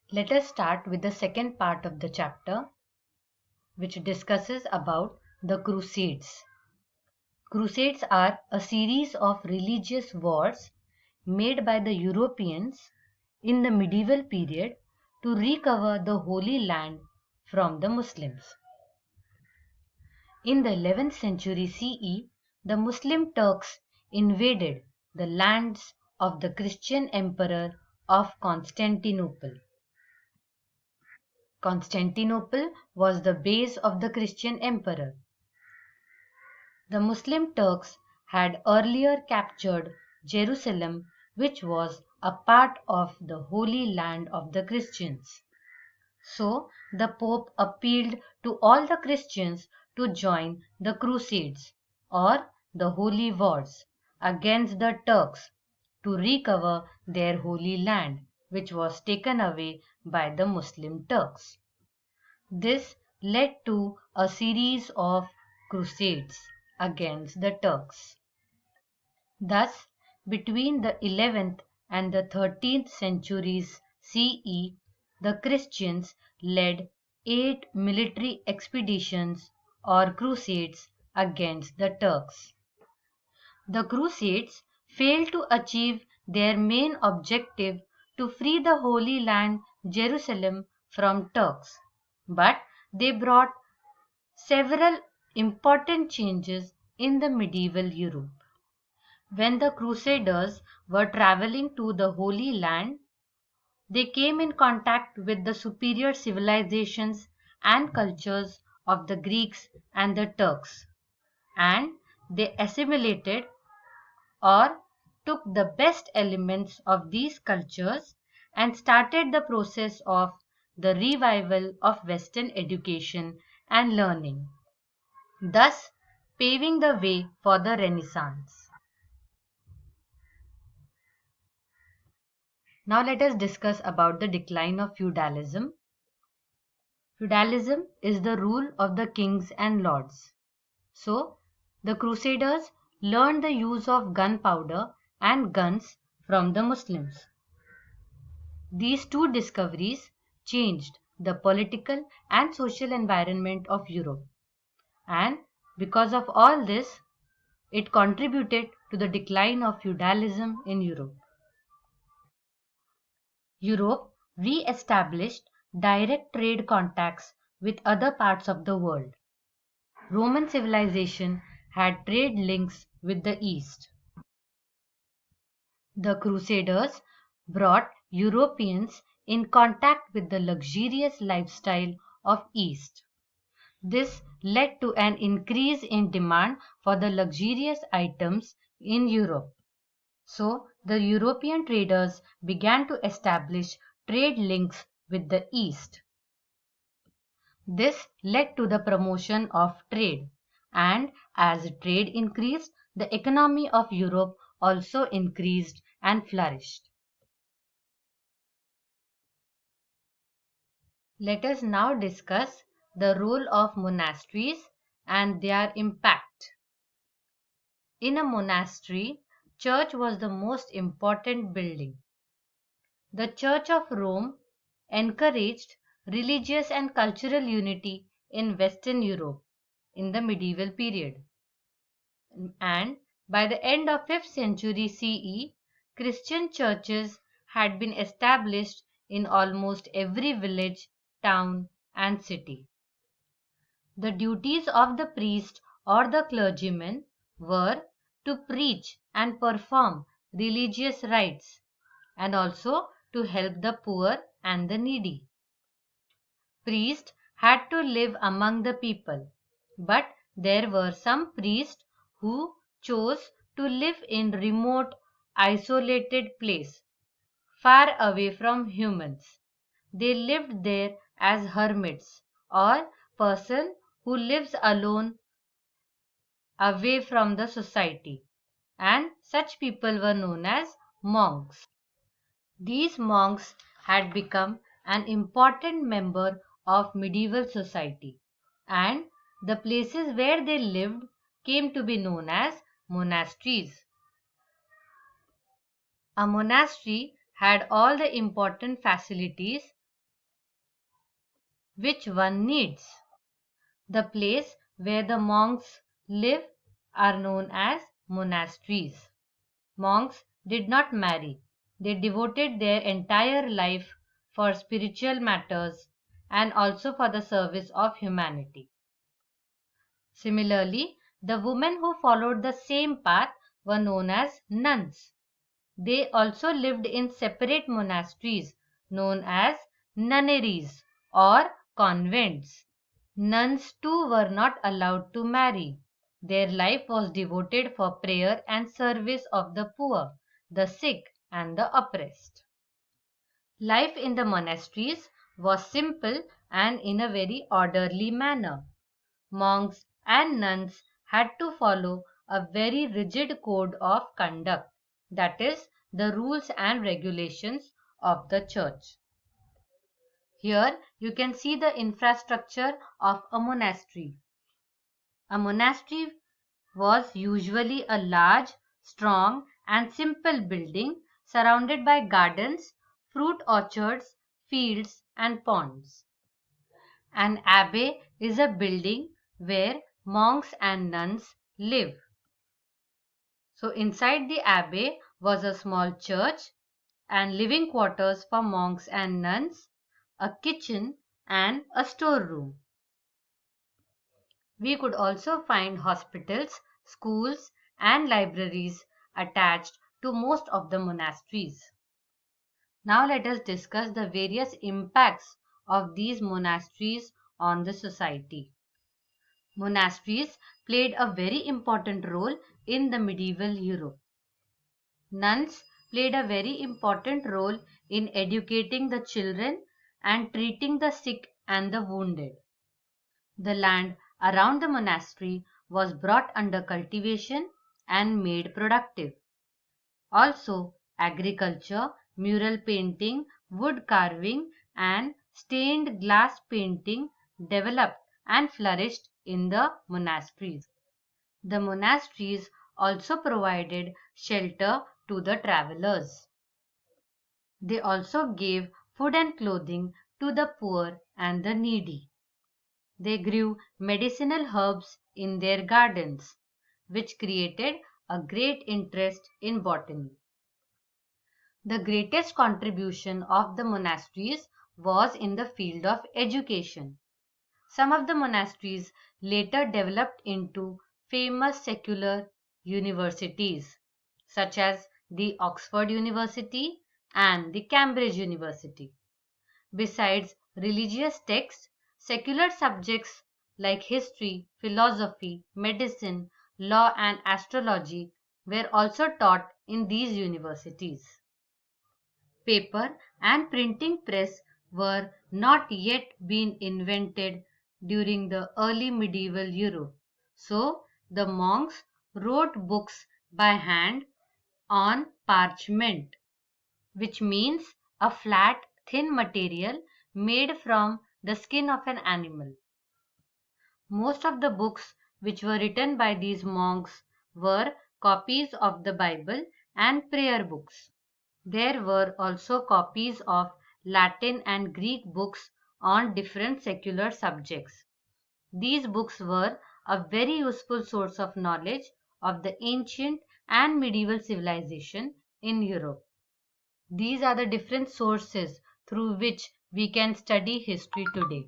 Let us start with the second part of the chapter, which discusses about the Crusades. Crusades are a series of religious wars made by the Europeans in the medieval period to recover the Holy Land from the Muslims. In the 11th century CE, the Muslim Turks invaded the lands of the Christian Emperor of Constantinople. Constantinople was the base of the Christian emperor. The Muslim Turks had earlier captured Jerusalem, which was a part of the Holy Land of the Christians. So the Pope appealed to all the Christians to join the Crusades, or the Holy Wars, against the Turks to recover their Holy Land, which was taken away by the Muslim Turks. This led to a series of crusades against the Turks. Thus, between the 11th and the 13th centuries CE, the Christians led 8 military expeditions or crusades against the Turks. The crusades failed to achieve their main objective to free the Holy Land Jerusalem from Turks, but they brought several important changes in the medieval Europe. When the Crusaders were traveling to the Holy Land, they came in contact with the superior civilizations and cultures of the Greeks and the Turks, and they assimilated or took the best elements of these cultures and started the process of the revival of Western education and learning, thus paving the way for the Renaissance. Now let us discuss about the decline of feudalism. Feudalism is the rule of the kings and lords. So, the Crusaders learned the use of gunpowder and guns from the Muslims. These two discoveries changed the political and social environment of Europe. And because of all this, it contributed to the decline of feudalism in Europe. Europe re-established direct trade contacts with other parts of the world. Roman civilization had trade links with the East. The Crusaders brought Europeans in contact with the luxurious lifestyle of East. This led to an increase in demand for the luxurious items in Europe. So, the European traders began to establish trade links with the East. This led to the promotion of trade, and as trade increased, the economy of Europe also increased and flourished. Let us now discuss the role of monasteries and their impact. In a monastery, church was the most important building. The Church of Rome encouraged religious and cultural unity in Western Europe in the medieval period. And by the end of 5th century CE, Christian churches had been established in almost every village, town, and city. The duties of the priest or the clergyman were to preach and perform religious rites and also to help the poor and the needy. Priests had to live among the people, but there were some priests who chose to live in remote, isolated place, far away from humans. They lived there as hermits or person who lives alone away from the society, and such people were known as monks. These monks had become an important member of medieval society, and the places where they lived came to be known as monasteries. A monastery had all the important facilities which one needs. The place where the monks live are known as monasteries. Monks did not marry. They devoted their entire life for spiritual matters and also for the service of humanity. Similarly, the women who followed the same path were known as nuns. They also lived in separate monasteries known as nunneries or convents. Nuns too were not allowed to marry. Their life was devoted for prayer and service of the poor, the sick, and the oppressed. Life in the monasteries was simple and in a very orderly manner. Monks and nuns had to follow a very rigid code of conduct, that is, the rules and regulations of the church. Here you can see the infrastructure of a monastery. A monastery was usually a large, strong, and simple building surrounded by gardens, fruit orchards, fields, and ponds. An abbey is a building where monks and nuns live. So, inside the abbey was a small church and living quarters for monks and nuns, a kitchen, and a storeroom. We could also find hospitals, schools, and libraries attached to most of the monasteries. Now let us discuss the various impacts of these monasteries on the society. Monasteries played a very important role in the medieval Europe. Nuns played a very important role in educating the children and treating the sick and the wounded. The land around the monastery was brought under cultivation and made productive. Also, agriculture, mural painting, wood carving, and stained glass painting developed and flourished in the monasteries. The monasteries also provided shelter to the travelers. They also gave food and clothing to the poor and the needy. They grew medicinal herbs in their gardens, which created a great interest in botany. The greatest contribution of the monasteries was in the field of education. Some of the monasteries later developed into famous secular universities, such as the Oxford University and the Cambridge University. Besides religious texts, secular subjects like history, philosophy, medicine, law, and astrology were also taught in these universities. Paper and printing press were not yet been invented during the early medieval Europe. So the monks wrote books by hand on parchment, which means a flat, thin material made from the skin of an animal. Most of the books which were written by these monks were copies of the Bible and prayer books. There were also copies of Latin and Greek books on different secular subjects. These books were a very useful source of knowledge of the ancient and medieval civilization in Europe. These are the different sources through which we can study history today.